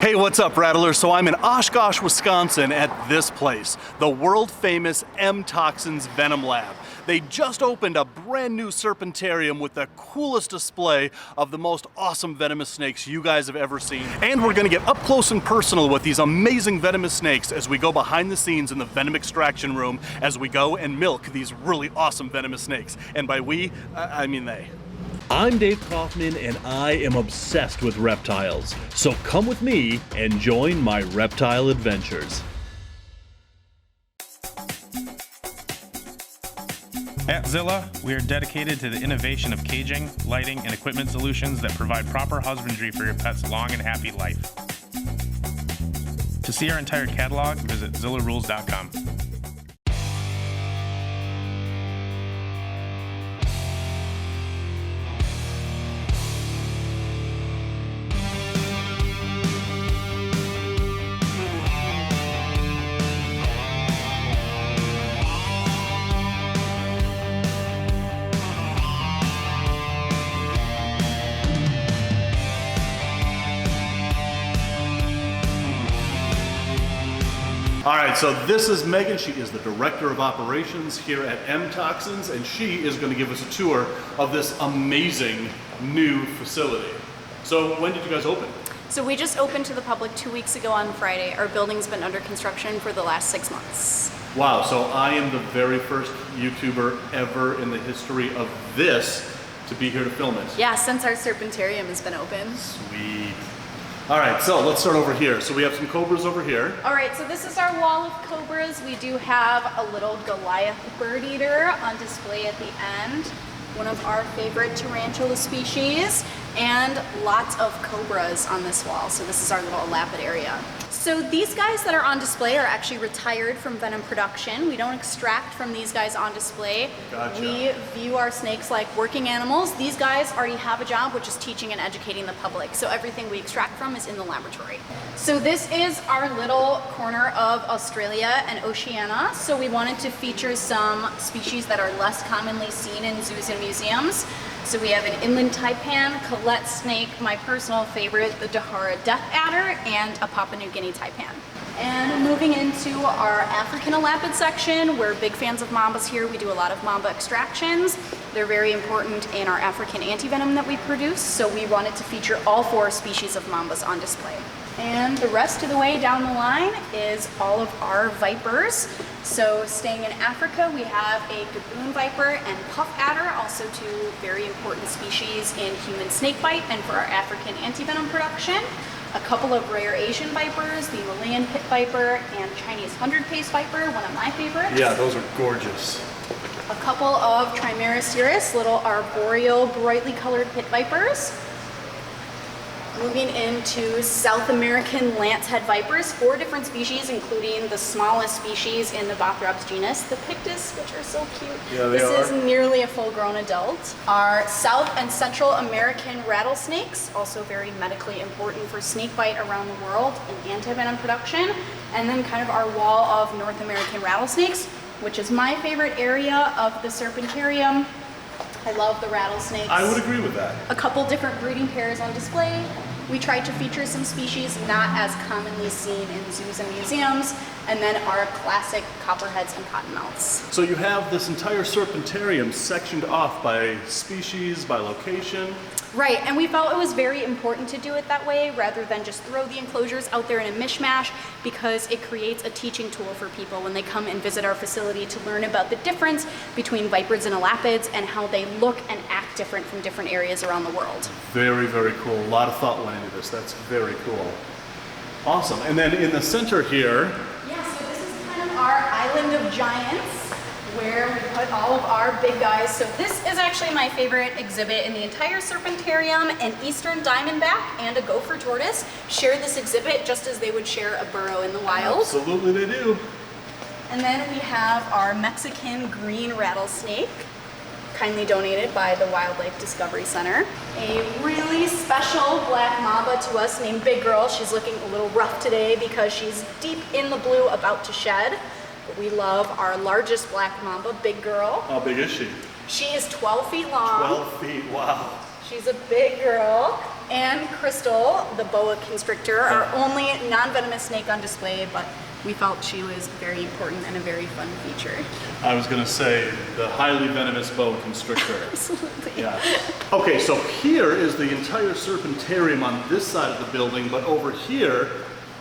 Hey, what's up, Rattlers? So I'm in Oshkosh, Wisconsin at this place, the world famous MToxins Venom Lab. They just opened a brand new serpentarium with the coolest display of the most awesome venomous snakes you guys have ever seen. And we're gonna get up close and personal with these amazing venomous snakes as we go behind the scenes in the Venom Extraction room as we go and milk these really awesome venomous snakes. And by we, I mean they. I'm Dave Kaufman and I am obsessed with reptiles. So come with me and join my Reptile Adventures. At Zilla, we are dedicated to the innovation of caging, lighting, and equipment solutions that provide proper husbandry for your pet's long and happy life. To see our entire catalog, visit zillarules.com. All right, so this is Megan. She is the Director of Operations here at MToxins, and she is going to give us a tour of this amazing new facility. So when did you guys open? So we just opened to the public 2 weeks ago on Friday. Our building's been under construction for the last 6 months. Wow, so I am the very first YouTuber ever in the history of this to be here to film it. Yeah, since our serpentarium has been open. Sweet. All right, so let's start over here. So we have some cobras over here. All right, so this is our wall of cobras. We do have a little Goliath bird eater on display at the end. One of our favorite tarantula species, and lots of cobras on this wall. So this is our little lapid area. So these guys that are on display are actually retired from venom production. We don't extract from these guys on display. Gotcha. We view our snakes like working animals. These guys already have a job, which is teaching and educating the public. So everything we extract from is in the laboratory. So this is our little corner of Australia and Oceania. So we wanted to feature some species that are less commonly seen in zoos and museums. So we have an inland taipan, collet snake, my personal favorite, the Dahara death adder, and a Papua New Guinea taipan. And moving into our African elapid section, we're big fans of mambas here. We do a lot of mamba extractions. They're very important in our African antivenom that we produce, so we wanted to feature all 4 species of mambas on display. And the rest of the way down the line is all of our vipers. So staying in Africa, we have a gaboon viper and puff adder, also 2 very important species in human snakebite and for our African antivenom production. A couple of rare Asian vipers, the Malayan pit viper and Chinese 100-pace viper, one of my favorites. Yeah, those are gorgeous. A couple of Trimeresurus, little arboreal, brightly colored pit vipers. Moving into South American lancehead vipers, 4 different species, including the smallest species in the Bothrops genus, the Pictus, which are so cute. Yeah, they this are. is nearly a full-grown adult. Our South and Central American rattlesnakes, also very medically important for snakebite around the world and antivenom production. And then kind of our wall of North American rattlesnakes, which is my favorite area of the serpentarium. I love the rattlesnakes. I would agree with that. A couple different breeding pairs on display. We tried to feature some species not as commonly seen in zoos and museums, and then our classic copperheads and cottonmouths. So you have this entire serpentarium sectioned off by species, by location. Right, and we felt it was very important to do it that way rather than just throw the enclosures out there in a mishmash, because it creates a teaching tool for people when they come and visit our facility to learn about the difference between vipers and elapids and how they look and act different from different areas around the world. Very, very cool. A lot of thought went into this. That's very cool. Awesome. And then in the center here. Yeah, so this is kind of our island of giants, where we put all of our big guys. So this is actually my favorite exhibit in the entire serpentarium. An eastern diamondback and a gopher tortoise share this exhibit just as they would share a burrow in the wild. Absolutely they do. And then we have our Mexican green rattlesnake, kindly donated by the Wildlife Discovery Center. A really special black mamba to us named Big Girl. She's looking a little rough today because she's deep in the blue about to shed. But we love our largest black mamba, Big Girl. How big is she? She is 12 feet long. 12 feet, wow. She's a big girl. and Crystal, the boa constrictor, our only non-venomous snake on display, but we felt she was very important and a very fun feature. I was going to say the highly venomous boa constrictor. Absolutely. Yeah. Okay, so here is the entire serpentarium on this side of the building, but over here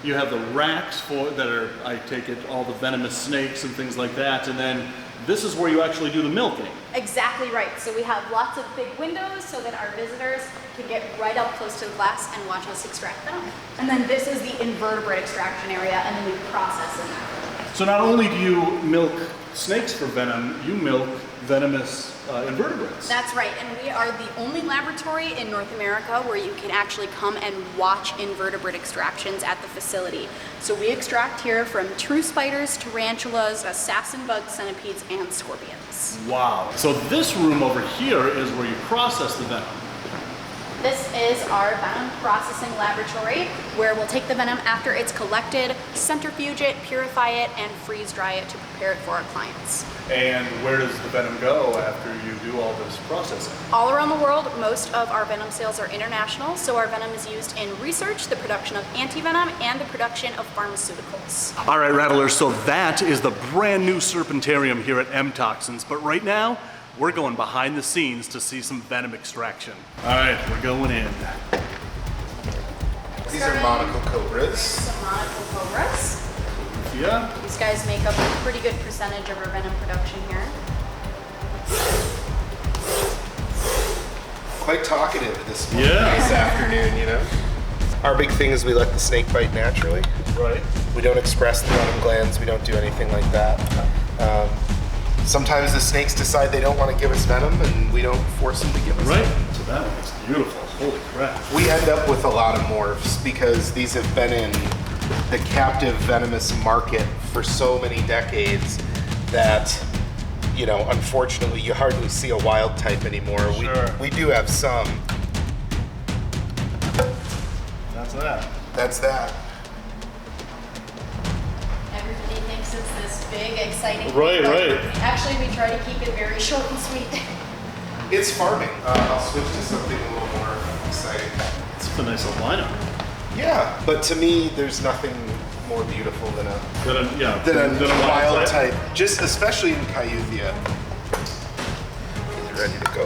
you have the racks for that are, I take it, all the venomous snakes and things like that, and then this is where you actually do the milking. Exactly right. So we have lots of big windows so that our visitors can get right up close to the glass and watch us extract venom. And then this is the invertebrate extraction area, and then we process in that. So not only do you milk snakes for venom, you milk venomous invertebrates. That's right, and we are the only laboratory in North America where you can actually come and watch invertebrate extractions at the facility. So we extract here from true spiders, tarantulas, assassin bugs, centipedes, and scorpions. Wow. So this room over here is where you process the venom. This is our venom processing laboratory, where we'll take the venom after it's collected, centrifuge it, purify it, and freeze dry it to prepare it for our clients. And where does the venom go after you do all this processing? All around the world, most of our venom sales are international, so our venom is used in research, the production of antivenom, and the production of pharmaceuticals. All right, Rattlers, so that is the brand new serpentarium here at MToxins, but right now, we're going behind the scenes to see some venom extraction. All right, we're going in. These are monocle cobras. Some monocle cobras. Yeah. These guys make up a pretty good percentage of our venom production here. Quite talkative this Yeah. this afternoon, you know. Our big thing is we let the snake bite naturally. Right. We don't express the venom glands. We don't do anything like that. Sometimes the snakes decide they don't want to give us venom, and we don't force them to give us Right. venom. So that one's beautiful. Holy crap. We end up with a lot of morphs because these have been in the captive venomous market for so many decades that, you know, unfortunately you hardly see a wild type anymore. Sure. We do have some. That's that. That's that. Everybody thinks it's this big, exciting Right, thing, but right. Actually, we try to keep it very short and sweet. It's farming. I'll switch to something a little more exciting. It's a nice little lineup. Yeah, but to me, there's nothing more beautiful than a Than a wild type. Just especially in Cayuthia. He's ready to go.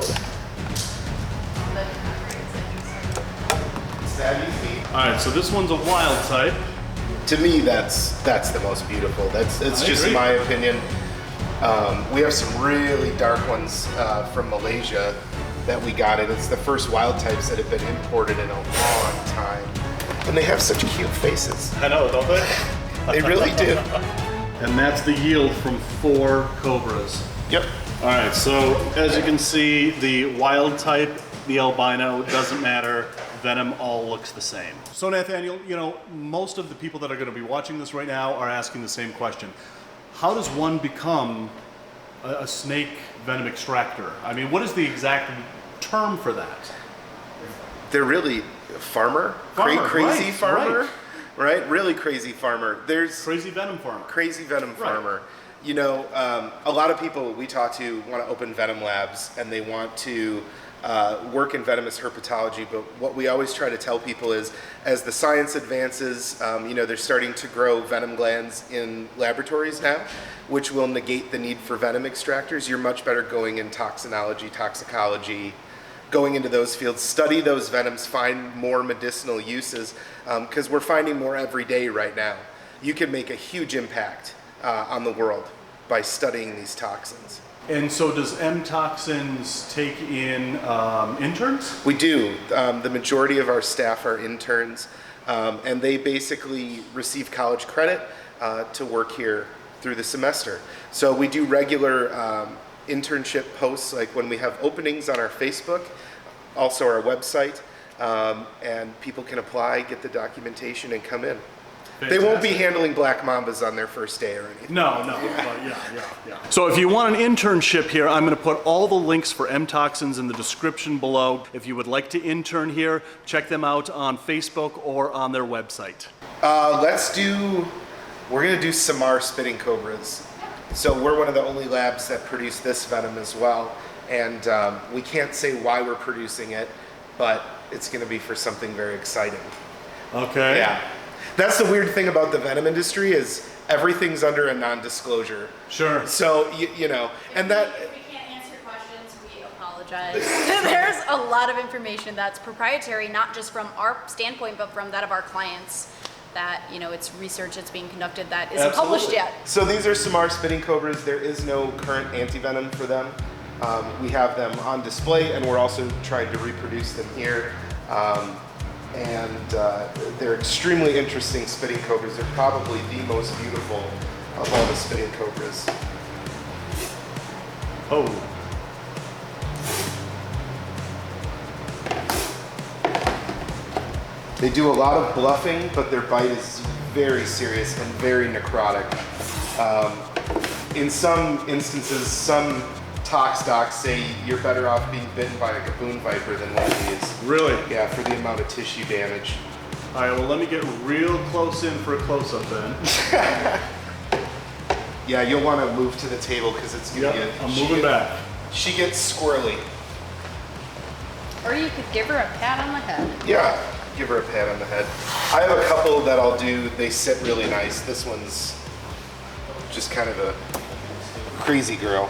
It's that easy. All right, so this one's a wild type. To me, that's the most beautiful. It's I just agree. my opinion. We have some really dark ones from Malaysia that we got, and it's the first wild types that have been imported in a long time. And they have such cute faces. I know, don't they? They really do. And that's the yield from 4 cobras. Yep. All right, so as you can see, the wild type, the albino, doesn't matter. Venom all looks the same. So Nathaniel, you know, most of the people that are going to be watching this right now are asking the same question. How does one become a snake venom extractor? I mean, what is the exact term for that? They're really farmer, Farmer, crazy right, farmer, right? Really crazy farmer. There's Crazy venom farmer. crazy venom Right. farmer. You know, a lot of people we talk to want to open venom labs and they want to work in venomous herpetology, but what we always try to tell people is as the science advances, you know, they're starting to grow venom glands in laboratories now, which will negate the need for venom extractors. You're much better going in toxinology, toxicology, going into those fields, study those venoms, find more medicinal uses, because we're finding more every day right now. You can make a huge impact on the world by studying these toxins. And so does MToxins take in interns? We do. The majority of our staff are interns, and they basically receive college credit to work here through the semester. So we do regular internship posts, like when we have openings on our Facebook, also our website, and people can apply, get the documentation, and come in. They won't be handling black mambas on their first day or anything. No, but yeah. So if you want an internship here, I'm going to put all the links for MToxins in the description below. If you would like to intern here, check them out on Facebook or on their website. We're gonna do Samar spitting cobras. So we're one of the only labs that produce this venom as well. And we can't say why we're producing it, but it's going to be for something very exciting. Okay. Yeah. That's the weird thing about the venom industry is everything's under a non-disclosure. Sure. So, you know, and that... If we can't answer questions, we apologize. There's a lot of information that's proprietary, not just from our standpoint, but from that of our clients. That, you know, it's research that's being conducted that isn't published yet. So these are some spitting cobras. There is no current antivenom for them. We have them on display, and we're also trying to reproduce them here. They're extremely interesting spitting cobras. They're probably the most beautiful of all the spitting cobras. Oh. They do a lot of bluffing, but their bite is very serious and very necrotic. In some instances, some tox docs say you're better off being bitten by a gaboon viper than one of these. Really? Yeah, for the amount of tissue damage. All right, well, let me get real close in for a close-up then. Yeah, you'll want to move to the table because it's going to Yep, get... I'm moving back. She gets squirrely. Or you could give her a pat on the head. Yeah, give her a pat on the head. I have a couple that I'll do. They sit really nice. This one's just kind of a crazy girl.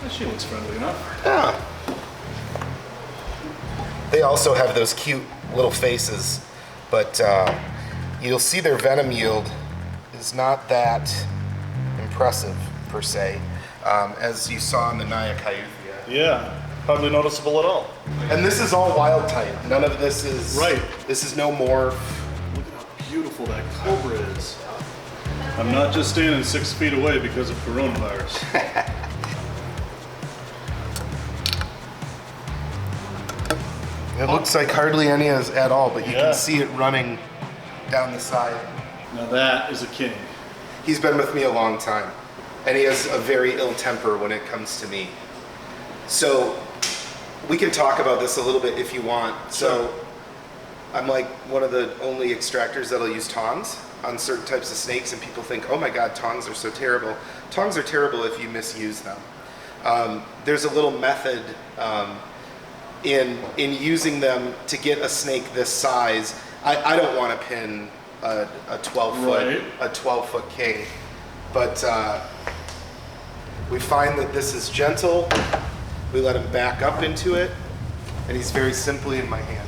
She looks friendly enough. Yeah. They also have those cute little faces, but you'll see their venom yield is not that impressive per se, as you saw in the Nyacaeuthia. Yeah, hardly noticeable at all. And this is all wild type. None of this is Right. This is no morph. Look at how beautiful that cobra is. I'm not just standing 6 feet away because of coronavirus. It looks like hardly any at all, but you Yeah. can see it running down the side. Now that is a king. He's been with me a long time, and he has a very ill temper when it comes to me. So we can talk about this a little bit if you want. So I'm like one of the only extractors that'll use tongs on certain types of snakes, and people think, oh my God, tongs are so terrible. Tongs are terrible if you misuse them. There's a little method in using them to get a snake this size. I don't want to pin a 12-foot king, but we find that this is gentle. We let him back up into it, and he's very simply in my hand.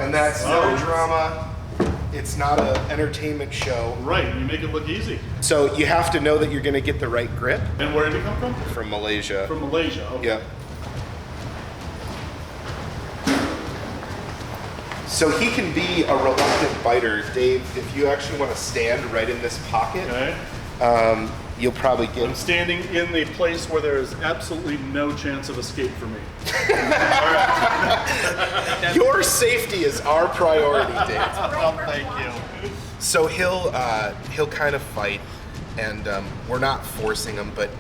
And that's no drama. It's not an entertainment show. Right, you make it look easy. So you have to know that you're going to get the right grip. And where did he come from? From Malaysia. From Malaysia, okay. Yep. So he can be a reluctant biter. Dave, if you actually want to stand right in this pocket, Okay. you'll probably I'm get... standing in the place where there is absolutely no chance of escape for me. Your safety is our priority, Dave. Thank you. So he'll kind of fight, and we're not forcing him, but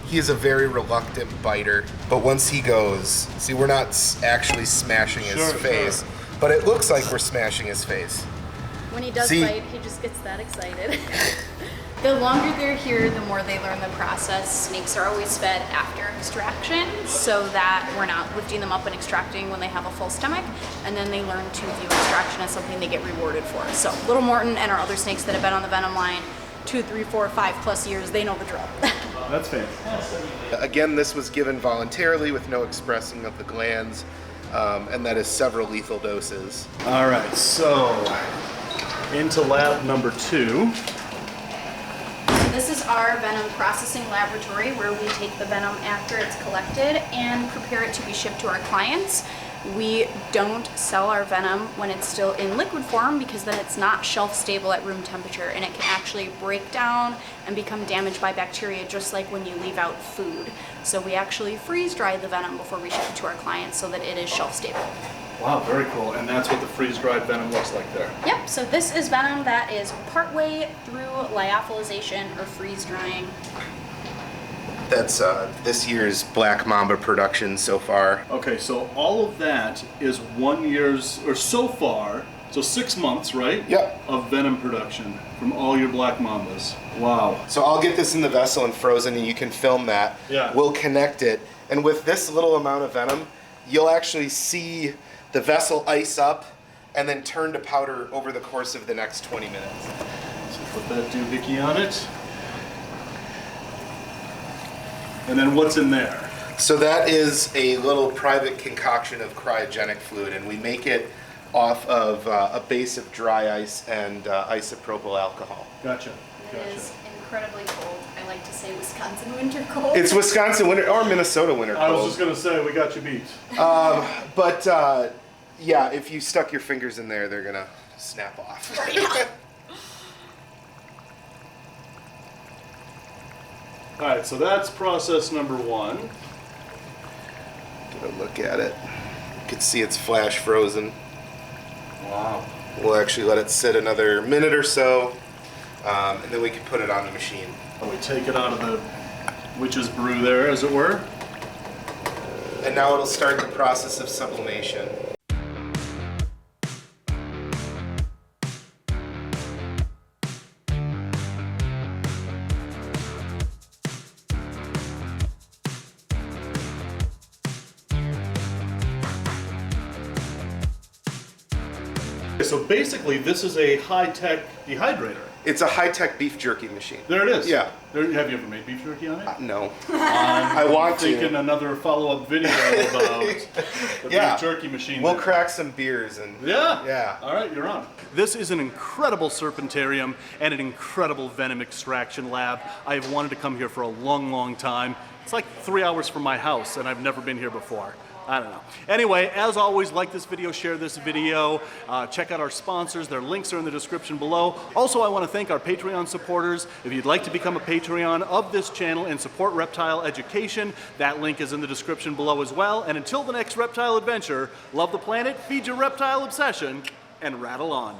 he is a very reluctant biter. But once he goes, see, we're not actually smashing his face, but it looks like we're smashing his face. When he does See? fight, he just gets that excited. The longer they're here, the more they learn the process. Snakes are always fed after extraction so that we're not lifting them up and extracting when they have a full stomach, and then they learn to view extraction as something they get rewarded for. So Little Morton and our other snakes that have been on the Venom line 2, 3, 4, 5+ years, they know the drill. That's fantastic. Again, this was given voluntarily with no expressing of the glands, and that is several lethal doses. All right, so into lab number 2. This is our venom processing laboratory where we take the venom after it's collected and prepare it to be shipped to our clients. We don't sell our venom when it's still in liquid form because then it's not shelf stable at room temperature and it can actually break down and become damaged by bacteria just like when you leave out food. So we actually freeze dry the venom before we ship it to our clients so that it is shelf stable. Wow, very cool. And that's what the freeze-dried venom looks like there. Yep, so this is venom that is partway through lyophilization or freeze drying. That's this year's Black Mamba production so far. Okay, so all of that is 1 year's, or so far, so 6 months, right? Yep. Of venom production from all your Black Mambas. Wow. So I'll get this in the vessel and frozen, and you can film that. Yeah. We'll connect it, and with this little amount of venom, you'll actually see the vessel ice up and then turn to powder over the course of the next 20 minutes. So put that doohickey on it. And then what's in there? So that is a little private concoction of cryogenic fluid, and we make it off of a base of dry ice and isopropyl alcohol. Gotcha. It is incredibly cold. I like to say Wisconsin winter cold. It's Wisconsin winter or Minnesota winter cold. I was just going to say, we got you beat. But yeah, if you stuck your fingers in there, they're going to snap off. Yeah. All right, so that's process number 1. Get a look at it. You can see it's flash frozen. Wow. We'll actually let it sit another minute or so, and then we can put it on the machine. We take it out of the witch's brew there, as it were. And now it'll start the process of sublimation. So basically, this is a high-tech dehydrator. It's a high-tech beef jerky machine. There it is. Yeah. Have you ever made beef jerky on it? No. I want to. thinking another follow-up video about the beef jerky machine. We'll crack some beers and yeah. All right, you're on. This is an incredible serpentarium and an incredible venom extraction lab. I've wanted to come here for a long, long time. It's like 3 hours from my house, and I've never been here before. I don't know. Anyway, as always, like this video, share this video, check out our sponsors. Their links are in the description below. Also, I want to thank our Patreon supporters. If you'd like to become a Patreon of this channel and support reptile education, that link is in the description below as well. And until the next reptile adventure, love the planet, feed your reptile obsession, and rattle on.